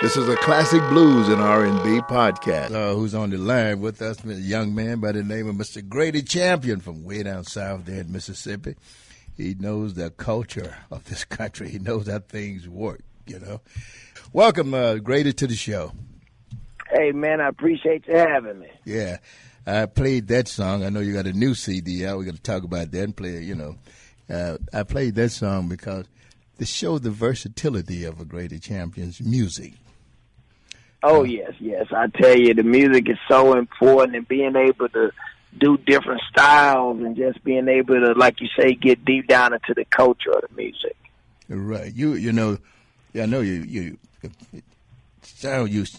This is a classic blues and R&B podcast. Who's on the line with us? A young man by the name of Mr. Grady Champion from way down south there in Mississippi. He knows the culture of this country. He knows how things work, you know. Welcome, Grady, to the show. Hey, man, I appreciate you having me. Yeah, I played that song. I know you got a new CD out. We're going to talk about that and play it, you know. I played that song because to show the versatility of a Grady Champion's music. Oh, yes. I tell you, the music is so important, and being able to do different styles and just being able to, like you say, get deep down into the culture of the music. Right. You know, I know your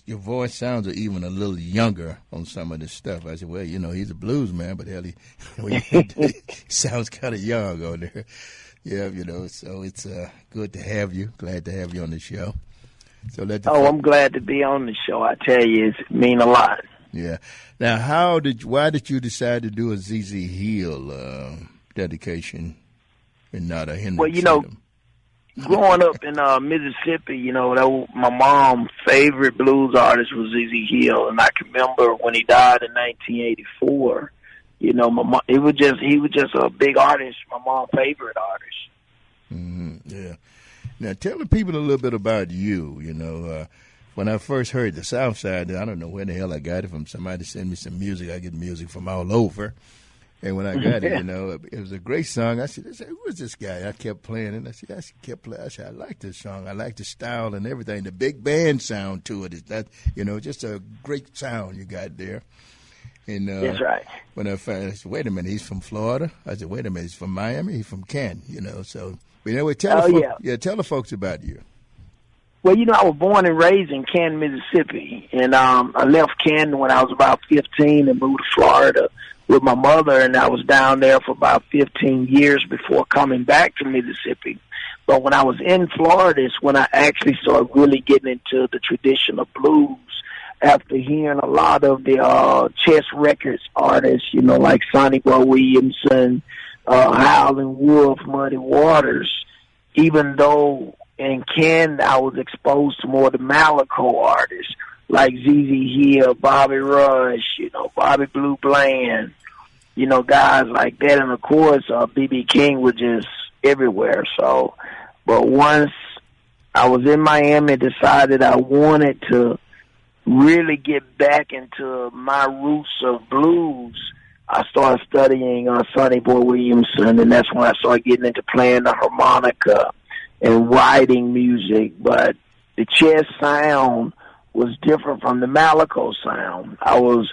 voice sounds even a little younger on some of this stuff. I said, well, you know, he's a blues man, but hell, he sounds kind of young on there. Yeah, you know, so it's good to have you. Glad to have you on the show. So I'm glad to be on the show. I tell you, it means a lot. Yeah. Now, why did you decide to do a ZZ Hill dedication and not a Henry? Well, you know, growing up in Mississippi, you know, my mom's favorite blues artist was ZZ Hill, and I can remember when he died in 1984. You know, he was just a big artist, my mom's favorite artist. Mm-hmm. Yeah. Now, tell the people a little bit about you. You know, when I first heard the South Side, I don't know where the hell I got it from. Somebody sent me some music. I get music from all over. And when I got it, you know, it was a great song. I said, who is this guy? I kept playing it. I said, I like this song. I like the style and everything. The big band sound to it is that, you know, just a great sound you got there. And that's right. When I said, wait a minute, he's from Florida. I said, wait a minute, he's from Miami. He's from Canton, you know. So, but anyway, tell the folks about you. Well, you know, I was born and raised in Canton, Mississippi, and I left Canton when I was about 15 and moved to Florida with my mother, and I was down there for about 15 years before coming back to Mississippi. But when I was in Florida is when I actually started really getting into the traditional blues after hearing a lot of the Chess Records artists, you know, like Sonny Boy Williamson, Howlin' Wolf, Muddy Waters. Even though in Canton I was exposed to more of the Malaco artists like ZZ Hill, Bobby Rush, you know, Bobby Blue Bland, you know, guys like that. And, of course, B.B. King was just everywhere. So, but once I was in Miami, decided I wanted to really get back into my roots of blues, I started studying Sonny Boy Williamson, and that's when I started getting into playing the harmonica and writing music. But the chess sound was different from the Malaco sound. I was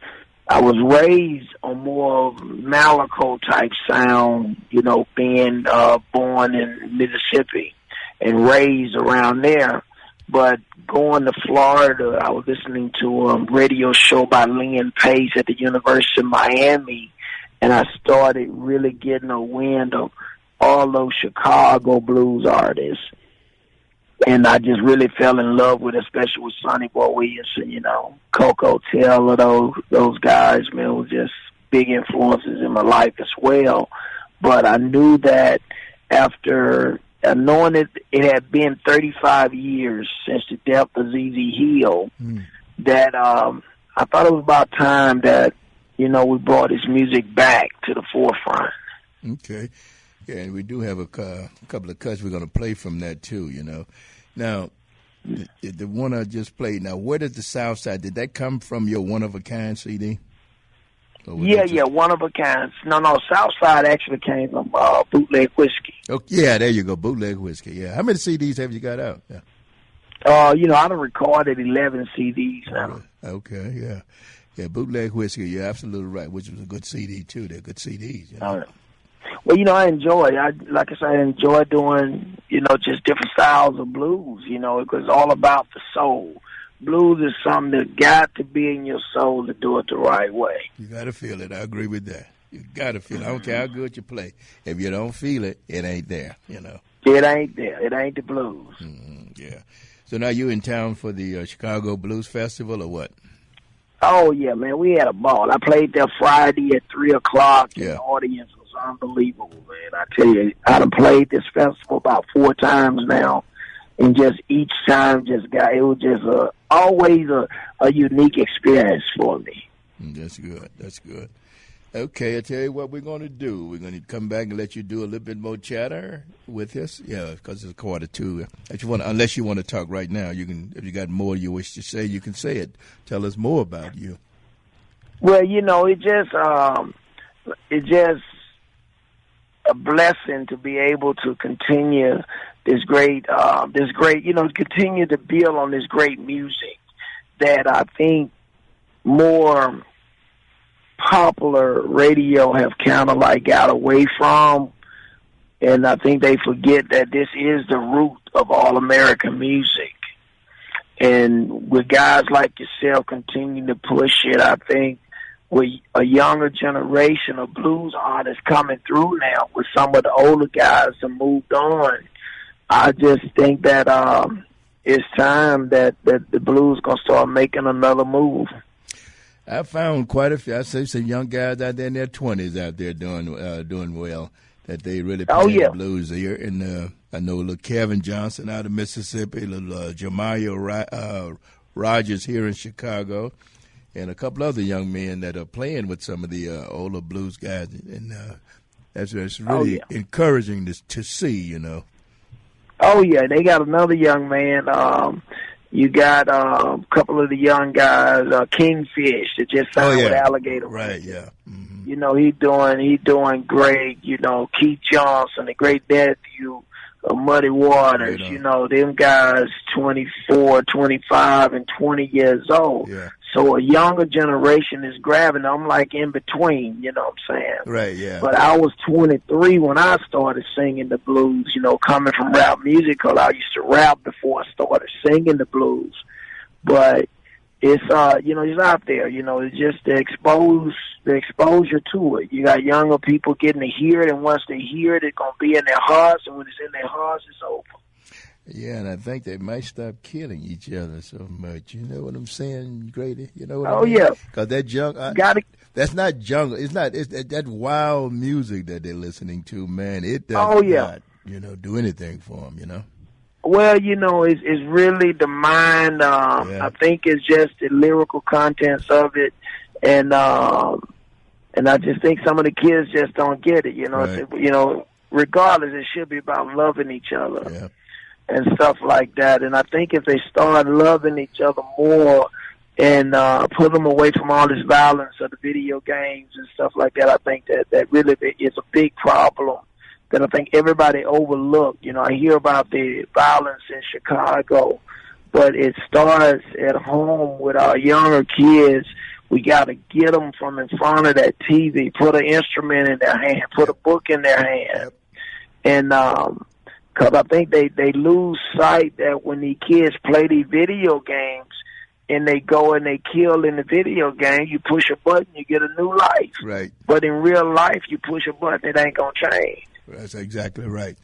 raised on more Malaco type sound, you know, being born in Mississippi and raised around there. But going to Florida, I was listening to a radio show by Lynn Pace at the University of Miami, and I started really getting a wind of all those Chicago blues artists. And I just really fell in love with it, especially with Sonny Boy Williamson, you know, Coco Taylor, those guys, man, were just big influences in my life as well. But I knew that after knowing that it had been 35 years since the death of ZZ Hill, that I thought it was about time that, you know, we brought his music back to the forefront. Okay. Yeah, and we do have a couple of cuts we're going to play from that, too, you know. Now, the one I just played, now, where did the South Side, did that come from your one-of-a-kind CD? Yeah, one-of-a-kind. No, Southside actually came from Bootleg Whiskey. Oh, yeah, there you go, Bootleg Whiskey, yeah. How many CDs have you got out? Yeah. You know, I done recorded 11 CDs now. Okay, yeah. Yeah, Bootleg Whiskey, you're absolutely right, which was a good CD, too. They're good CDs, you know. Well, you know, I enjoy doing, you know, just different styles of blues, you know, because it's all about the soul. Blues is something that got to be in your soul to do it the right way. You got to feel it. I agree with that. You got to feel it. I don't care how good you play. If you don't feel it, it ain't there, you know. It ain't there. It ain't the blues. Mm-hmm, yeah. So now you in town for the Chicago Blues Festival or what? Oh, yeah, man. We had a ball. I played there Friday at 3 o'clock, and the audience was unbelievable, man. I tell you, I done played this festival about 4 times now, and just each time it was just always a unique experience for me. That's good. That's good. Okay, I tell you what we're going to do. We're going to come back and let you do a little bit more chatter with us. Yeah, because it's 1:45. Unless you want to talk right now, you can. If you got more you wish to say, you can say it. Tell us more about you. Well, it's just a blessing to be able to continue this great, continue to build on this great music that I think more popular radio have kind of like got away from, and I think they forget that this is the root of all American music. And with guys like yourself continuing to push it, I think with a younger generation of blues artists coming through now, with some of the older guys that moved on, I just think that it's time that the blues gonna start making another move. I found quite a few. I say some young guys out there in their 20s out there doing well. That they really play the blues here. And I know little Kevin Johnson out of Mississippi, little Jemiah Rogers here in Chicago, and a couple other young men that are playing with some of the older blues guys. And that's really encouraging to see, Oh, yeah, they got another young man. You got a couple of the young guys, Kingfish, that just signed with Alligator. Right, yeah. Mm-hmm. He doing great. Keith Johnson, the great nephew of Muddy Waters. Them guys 24, 25, and 20 years old. Yeah. So a younger generation is grabbing them, like in between, you know what I'm saying? Right, yeah. But I was 23 when I started singing the blues, coming from rap music, because I used to rap before I started singing the blues. But it's, it's out there, it's just the exposure to it. You got younger people getting to hear it, and once they hear it, it's going to be in their hearts, and when it's in their hearts, it's over. Yeah, and I think they might stop killing each other so much. You know what I'm saying, Grady? You know what I mean? Yeah. Because that that's not jungle. It's that wild music that they're listening to, man. It does not, do anything for them, Well, it's really the mind. I think it's just the lyrical contents of it. And I just think some of the kids just don't get it, Right. Regardless, it should be about loving each other. Yeah. And stuff like that. And I think if they start loving each other more and put them away from all this violence of the video games and stuff like that, I think that really is a big problem that I think everybody overlooked. I hear about the violence in Chicago, but it starts at home with our younger kids. We got to get them from in front of that TV, put an instrument in their hand, put a book in their hand. And, because I think they lose sight that when these kids play these video games and they go and they kill in the video game, you push a button, you get a new life. Right. But in real life, you push a button, it ain't going to change. That's exactly right.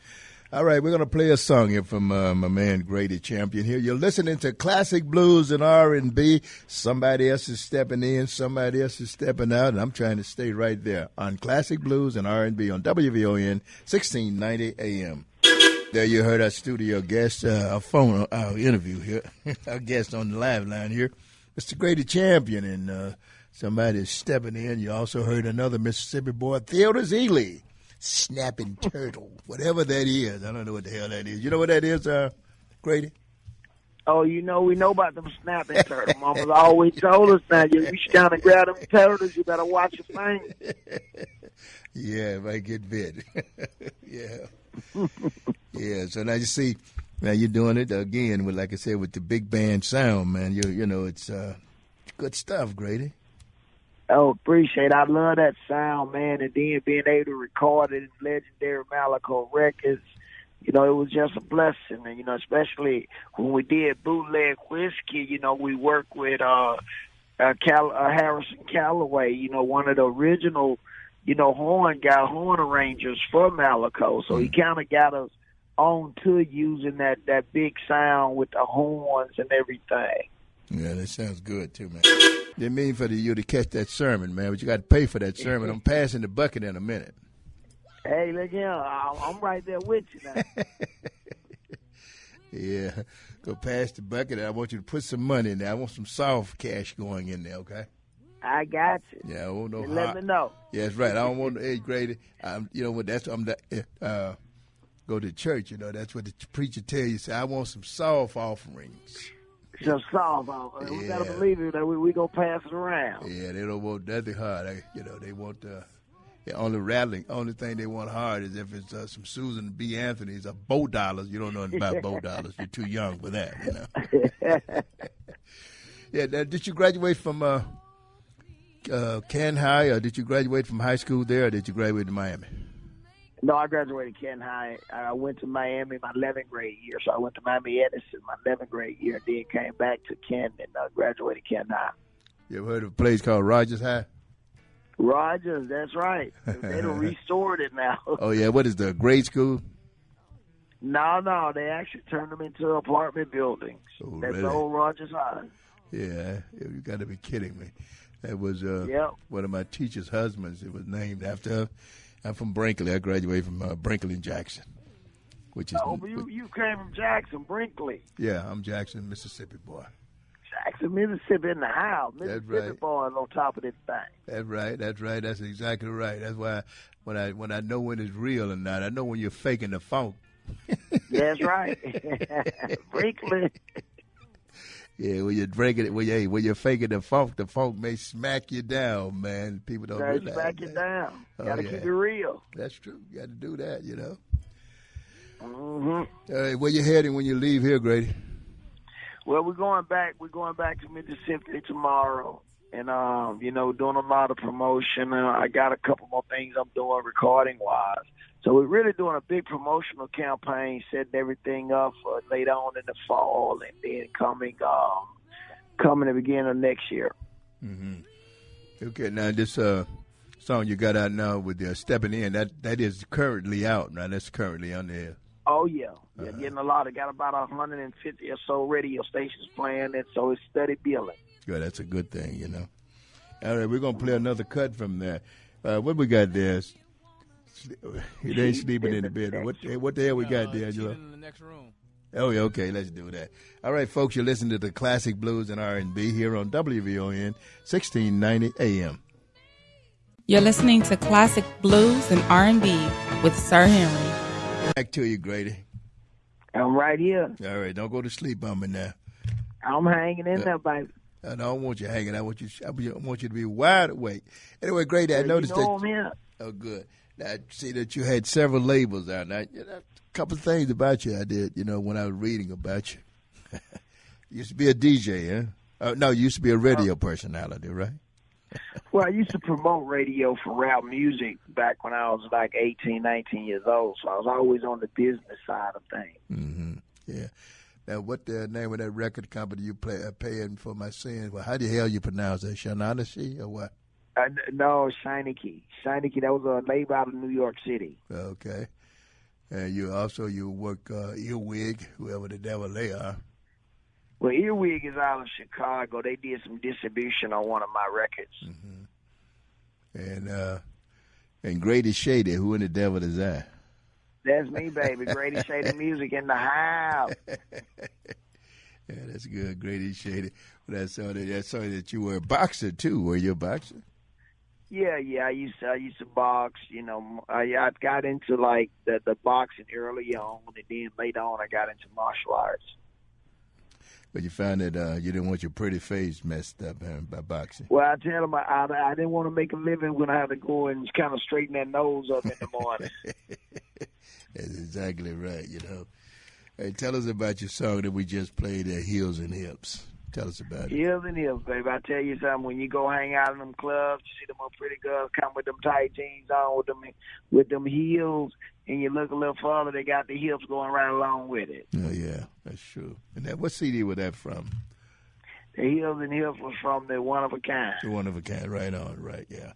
All right, we're going to play a song here from my man Grady Champion here. You're listening to classic blues and R&B. Somebody else is stepping in, somebody else is stepping out, and I'm trying to stay right there on classic blues and R&B on WVON 1690 AM. There you heard our studio guest, our interview here, our guest on the live line here, Mr. Grady Champion, and somebody is stepping in. You also heard another Mississippi boy, Theodore Ely, snapping turtle, whatever that is. I don't know what the hell that is. You know what that is, Grady? Oh, we know about them snapping turtles. Mama's always told us that you reach down and grab them turtles, you better watch your thing. Yeah, if I get bit. Yeah. Yeah, so now you see, now you're doing it again with, like I said, with the big band sound, man. It's good stuff, Grady. Oh, appreciate it. I love that sound, man, and then being able to record it in legendary Malaco Records. It was just a blessing, and especially when we did Bootleg Whiskey. We worked with Harrison Calloway. One of the original, horn arrangers for Malaco. So he kind of got us on to using that big sound with the horns and everything. Yeah, that sounds good too, man. Didn't mean for you to catch that sermon, man, but you got to pay for that sermon. I'm passing the bucket in a minute. Hey, look here, I'm right there with you now. Yeah. Go pass the bucket. I want you to put some money in there. I want some soft cash going in there, okay? I got you. Yeah, I won't know. Let me know. Yeah, that's right. I don't want the 8th grade. You know what? That's go to church. You know, that's what the preacher tell you. Say, I want some soft offerings. Some soft offerings. We gotta believe it. That we gonna pass it around. Yeah, they don't want nothing hard. They want the only thing they want hard is if it's some Susan B. Anthony's or Bow Dollars. You don't know nothing about Bow Dollars. You're too young for that. You know. Yeah. Did you graduate from Canton High, or did you graduate from high school there, or did you graduate in Miami? No, I graduated Canton High. I went to Miami my 11th grade year, so I went to Miami Edison my 11th grade year, then came back to Canton and graduated Canton High. You ever heard of a place called Rogers High? Rogers, that's right. They done restored it now. Oh, yeah. What is the grade school? No. They actually turned them into apartment buildings. Oh, that's really? the old Rogers High. Yeah, you got to be kidding me. That was one of my teacher's husbands. It was named after her. I'm from Brinkley. I graduated from Brinkley and Jackson, which is. Oh, but you came from Jackson, Brinkley. Yeah, I'm Jackson, Mississippi boy. Jackson, Mississippi in the house. That's Mississippi right. boy on top of this thing. That's right. That's exactly right. That's why when I know when it's real or not, I know when you're faking the funk. That's right. Brinkley. Yeah, when you're drinking it, when you're faking the funk may smack you down, man. People don't realize smack you down. Gotta keep it real. That's true. You got to do that, you know. Mm-hmm. All right, where you heading when you leave here, Grady? Well, we're going back to Mississippi tomorrow, and doing a lot of promotion. I got a couple more things I'm doing recording wise. So we're really doing a big promotional campaign, setting everything up for later on in the fall, and then coming the beginning of next year. Mm-hmm. Okay, now this song you got out now with Stepping In, that is currently out, right? That's currently on there. Oh, yeah. Getting a lot. I got about 150 or so radio stations playing it, so it's steady building. Good, that's a good thing, you know. All right, we're going to play another cut from there. What we got there? It ain't sleeping in the bed. What the hell we got there, Angelo? In the next room. Oh, yeah, okay, let's do that. All right, folks, you're listening to the Classic Blues and R&B here on WVON 1690 AM. You're listening to Classic Blues and R&B with Sir Henry. Back to you, Grady. I'm right here. All right, don't go to sleep on me now. I'm hanging in there, baby. I don't want you hanging. I want you to be wide awake. Anyway, Grady, I noticed that. I'm here. Oh, good. Now, I see that you had several labels out. Now, a couple of things about you I did, when I was reading about you. You used to be a DJ, huh? No, you used to be a radio personality, right? Well, I used to promote radio for rap music back when I was like 18, 19 years old, so I was always on the business side of things. Mm-hmm. Yeah. Now, what the name of that record company you paying for my sins? Well, how the hell you pronounce that? Shananashi or what? No, Shiny Key. Shiny Key, that was a label out of New York City. Okay. And you work Earwig, whoever the devil they are. Well, Earwig is out of Chicago. They did some distribution on one of my records. Mm-hmm. And Grady Shady, who in the devil is that? That's me, baby. Grady Shady Music in the house. Yeah, that's good, Grady Shady. Well, I saw that you were a boxer too. Were you a boxer? Yeah. I used to box. I got into like the boxing early on, and then later on I got into martial arts. But you found that you didn't want your pretty face messed up by boxing. Well, I tell them I didn't want to make a living when I had to go and kind of straighten that nose up in the morning. That's exactly right, Hey, tell us about your song that we just played, Heels and Hips. Tell us about it. Heels and hips, baby. I tell you something. When you go hang out in them clubs, you see them little pretty girls come with them tight jeans on, with them heels, and you look a little further, they got the hips going right along with it. Oh, yeah, that's true. And what CD was that from? The Heels and Hips was from the One of a Kind. The One of a Kind, right on, right, yeah.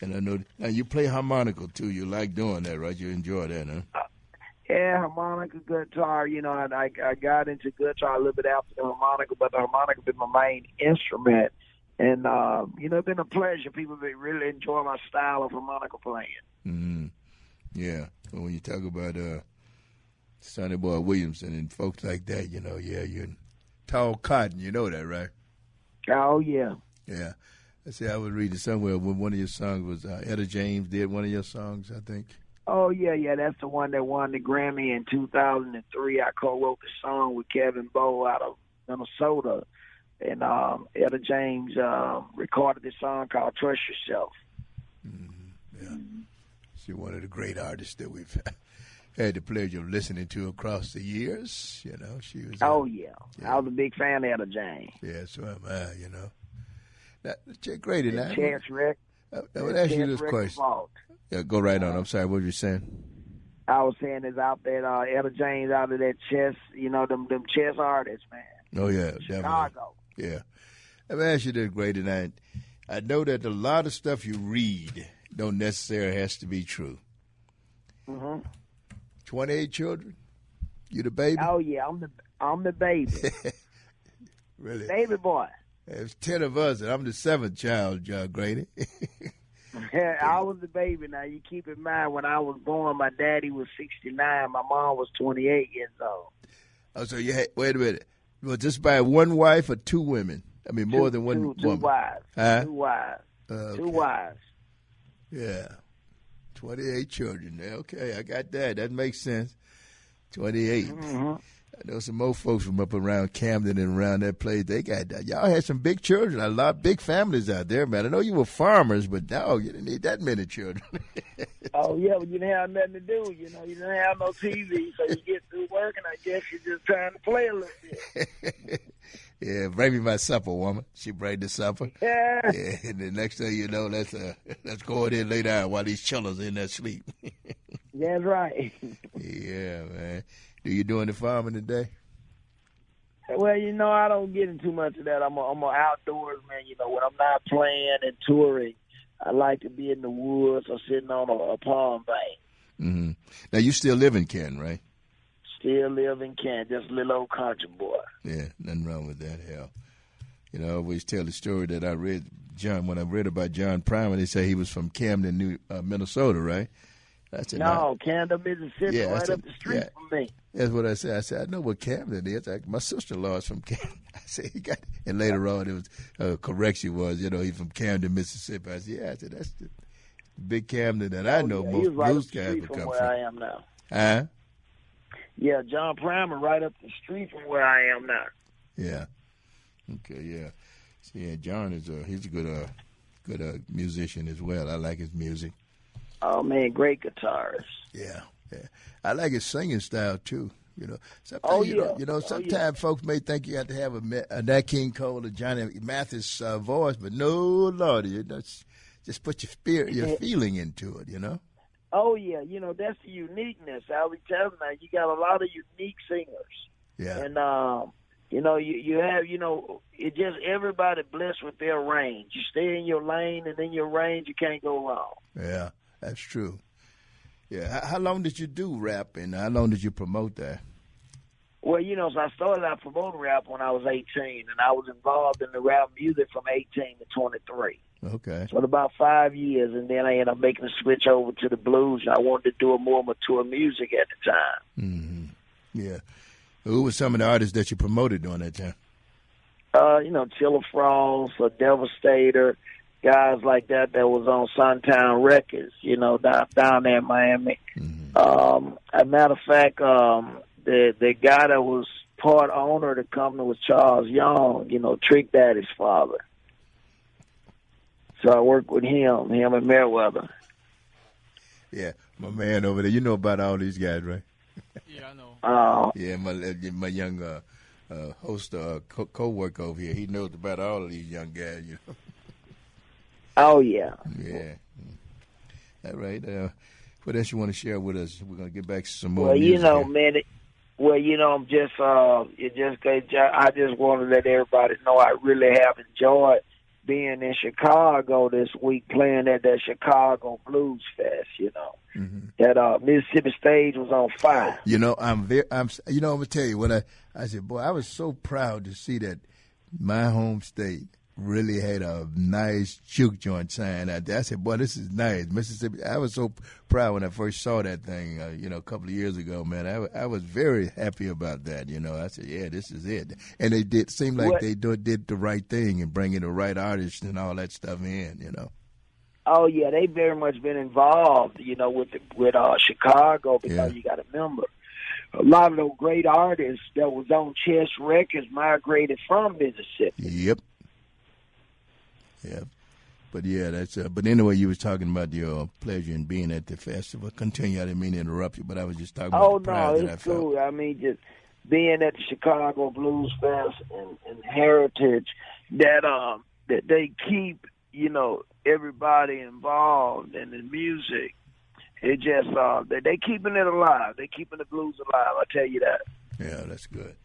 And I know, now you play harmonica, too. You like doing that, right? You enjoy that, huh? Yeah, harmonica, guitar. I got into guitar a little bit after the harmonica, but the harmonica been my main instrument. And, it's been a pleasure. People really enjoy my style of harmonica playing. Mm-hmm. Yeah. Well, when you talk about Sonny Boy Williamson and folks like that, you know, yeah, you're Tall Cotton, you know that, right? Oh, yeah. Yeah. I see, I was reading somewhere when one of your songs was Etta James did one of your songs, I think. Oh, yeah, that's the one that won the Grammy in 2003. I co-wrote the song with Kevin Bowe out of Minnesota. And Etta James recorded this song called Trust Yourself. Mm-hmm. Yeah. She's one of the great artists that we've had the pleasure of listening to across the years. You know, she was. I was a big fan of Etta James. Yeah, so am I. You know. Now, Grady, now. Chance Rick. I would ask you this question. Yeah, go right on. I'm sorry. What were you saying? I was saying is out there, Etta James out of that chess. You know, them chess artists, man. Oh yeah, Chicago. Definitely. Yeah. Let me ask you this, Grady. Now, I know that a lot of stuff you read don't necessarily has to be true. Mm-hmm. 28 children? You the baby? Oh yeah, I'm the baby. Really? Baby boy. There's 10 of us, and I'm the 7th child, Grady. I was the baby. Now you keep in mind when I was born, my daddy was 69, my mom was 28 years old. Oh, so you had, wait a minute. Was this by one wife or 2 women? I mean, more than one woman. 2 wives. Huh? 2 wives. Okay. 2 wives. Yeah. 28 children. Okay, I got that. That makes sense. 28. Mm-hmm. I know some more folks from up around Camden and around that place. They got that. Y'all had some big children. A lot of big families out there, man. I know you were farmers, but no, you didn't need that many children. Oh, yeah, but you didn't have nothing to do. You know, you didn't have no TV, so you get through work, and I guess you're just trying to play a little bit. Yeah, bring me my supper, woman. She bring the supper. Yeah. And the next thing you know, let's go in there and lay down while these chillers in there sleep. That's right. Yeah, man. Do you doing the farming today? Well, you know, I don't get into too much of that. I'm a outdoors man. You know, when I'm not playing and touring, I like to be in the woods or sitting on a palm bank. Mm-hmm. Now, you still live in Canton, right? Still live in Canton, just a little old country boy. Yeah, nothing wrong with that, hell. You know, I always tell the story that I read, when I read about John Primer, they say he was from Camden, Minnesota, right? I said, no, Camden, Mississippi, right up the street from me. That's what I said. I said, I know what Camden is. My sister-in-law is from Camden. I said, and later on, it was correction was, you know, he's from Camden, Mississippi. I said, yeah. I said, that's the big Camden that I know most blues guys would come from. Where I am now. Huh? Yeah, John Primer right up the street from where I am now. Yeah. Okay, yeah. See, yeah, John he's a good musician as well. I like his music. Oh man, great guitarist. Yeah. I like his singing style too. You know. Sometimes folks may think you have to have a Nat King Cole or Johnny Mathis voice, but no, Lord, you know, just put your spirit, your feeling into it. You know. Oh yeah, you know that's the uniqueness. I was telling you, you got a lot of unique singers. Yeah. And you know, you have, you know, it just everybody blessed with their range. You stay in your lane, and in your range, you can't go wrong. Yeah, that's true. Yeah. How long did you do rap, and how long did you promote that? Well, you know, so I started out promoting rap when I was 18, and I was involved in the rap music from 18 to 23. Okay. So about 5 years, and then I ended up making a switch over to the blues. I wanted to do a more mature music at the time. Mm-hmm. Yeah. Who were some of the artists that you promoted during that time? You know, Chilla Frost, or Devastator, guys like that was on Suntown Records, you know, down there in Miami. Mm-hmm. As a matter of fact, the guy that was part owner of the company was Charles Young, you know, Trick Daddy's father. So I worked with him and Merriweather. Yeah, my man over there. You know about all these guys, right? Yeah, I know. Yeah, my young host, co-worker over here, he knows about all of these young guys, you know. Oh, yeah. Yeah. All right. What else you want to share with us? We're going to get back to some more music. You know, man, I'm just, I just want to let everybody know I really have enjoyed being in Chicago this week, playing at that Chicago Blues Fest, you know. Mm-hmm. That Mississippi stage was on fire. You know, I'm gonna tell you what I said, boy, I was so proud to see that my home state really had a nice juke joint sign out there. I said, boy, this is nice. Mississippi. I was so proud when I first saw that thing, a couple of years ago, man. I was very happy about that, I said, yeah, this is it. And they did seem like they did the right thing and bringing the right artists and all that stuff in. Oh, yeah, they very much been involved, with Chicago because you got to remember, a lot of those great artists that was on Chess Records migrated from Mississippi. Yep. But yeah, that's. But anyway, you was talking about your pleasure in being at the festival. Continue. I didn't mean to interrupt you, but I was just talking about the pride that I felt. Oh no, it's cool. I mean, just being at the Chicago Blues Fest and Heritage, that they keep everybody involved in the music. It just they keeping it alive. They keeping the blues alive. I tell you that. Yeah, that's good.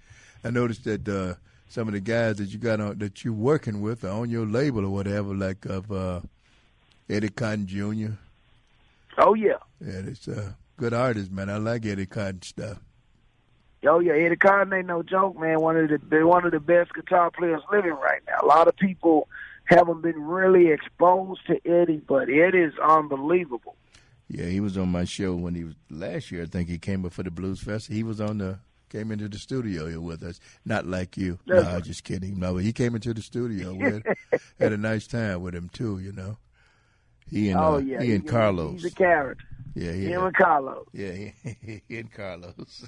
I noticed that some of the guys that you got on that you're working with are on your label or whatever, like of Eddie Cotton Jr. Oh yeah. Yeah, it's good artist, man. I like Eddie Cotton stuff. Oh yeah, Eddie Cotton ain't no joke, man. One of the best guitar players living right now. A lot of people haven't been really exposed to Eddie, but Eddie's unbelievable. Yeah, he was on my show when he was last year. I think he came up for the Blues Fest. He was came into the studio here with us. Not like you. No, just kidding. No, but he came into the studio. We had a nice time with him too. He and Carlos. He's a character. Yeah, him and Carlos. Yeah, he and Carlos.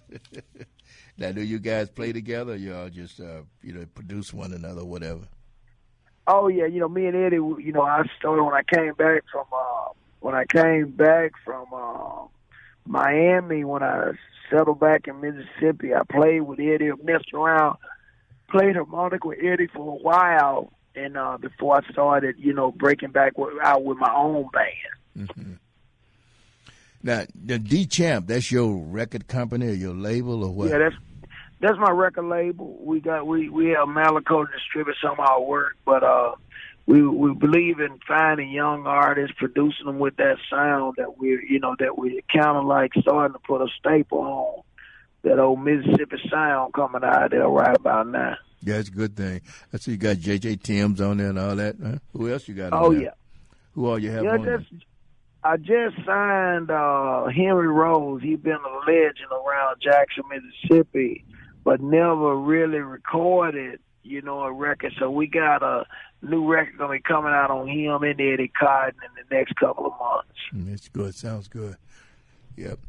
Now, do you guys play together? Or y'all just produce one another, or whatever? Oh yeah, me and Eddie. I started when I came back from Miami. When I settled back in Mississippi, I played with Eddie, messed around, played harmonica with Eddie for a while, and before I started, breaking back out with my own band. Mm-hmm. Now, the D-Champ, that's your record company or your label or what? Yeah, that's my record label. We have Malaco to distribute some of our work, but we believe in finding young artists, producing them with that sound that we're kind of like starting to put a staple on that old Mississippi sound coming out of there right about now. Yeah, it's a good thing. I see you got J.J. Timms on there and all that. Huh? Who else you got on there? Oh, yeah. Who all you have on there? I just signed Henry Rose. He's been a legend around Jackson, Mississippi, but never really recorded, a record. So we got a new record going to be coming out on him and Eddie Cotton in the next couple of months. That's good. Sounds good. Yep.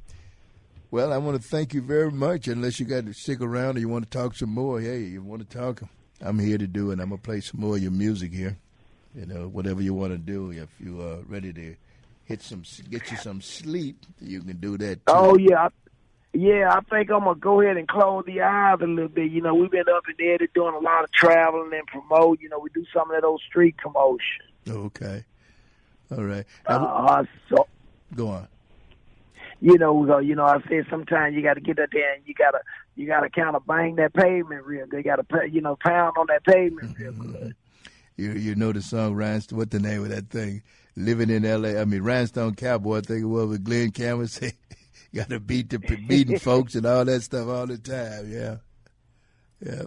Well, I want to thank you very much. Unless you got to stick around or you want to talk some more, hey, you want to talk, I'm here to do it. I'm going to play some more of your music here. Whatever you want to do. If you are ready to get you some sleep, you can do that too. Oh, yeah. I think I'm going to go ahead and close the eyes a little bit. We've been up in there doing a lot of traveling and promote. We do some of that old street promotion. Okay. All right. Go on. I said sometimes you got to get out there and you got to kind of bang that pavement real good. You got to, pound on that pavement real good. You know the song, Rhinestone, what the name of that thing? Living in L.A., Rhinestone Cowboy, I think it was, with Glenn Campbell say, got to beating folks and all that stuff all the time, yeah. Yeah.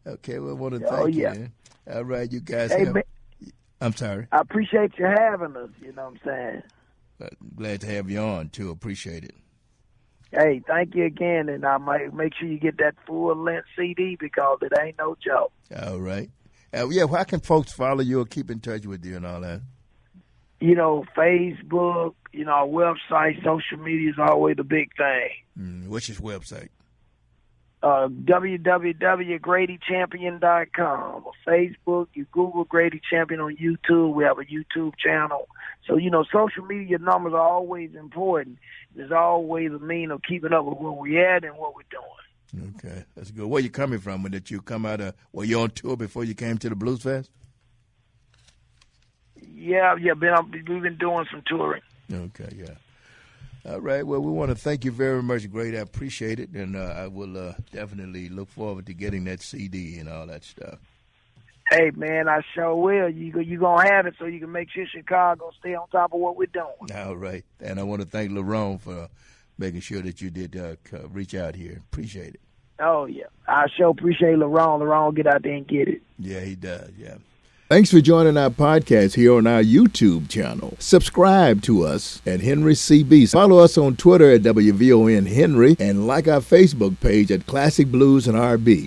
Okay, well, I want to thank you, man. All right, you guys I'm sorry. I appreciate you having us, you know what I'm saying? Glad to have you on, too. Appreciate it. Hey, thank you again, and I might make sure you get that full-length CD because it ain't no joke. All right. How can folks follow you or keep in touch with you and all that? Facebook, our website, social media is always the big thing. What's your website? www.GradyChampion.com. Facebook, you Google Grady Champion on YouTube. We have a YouTube channel. So, social media numbers are always important. There's always a mean of keeping up with where we're at and what we're doing. Okay, that's good. Where you coming from? Did you come out were you on tour before you came to the Blues Fest? Yeah, we've been doing some touring. Okay, yeah. All right, well, we want to thank you very much, Grady. I appreciate it, and I will definitely look forward to getting that CD and all that stuff. Hey, man, I sure will. You going to have it so you can make sure Chicago stay on top of what we're doing. All right, and I want to thank LaRone for making sure that you did reach out here. Appreciate it. Oh, yeah. I sure appreciate LaRone. LaRone, get out there and get it. Yeah, he does, yeah. Thanks for joining our podcast here on our YouTube channel. Subscribe to us at Henry CB. Follow us on Twitter at WVON Henry and like our Facebook page at Classic Blues and R&B.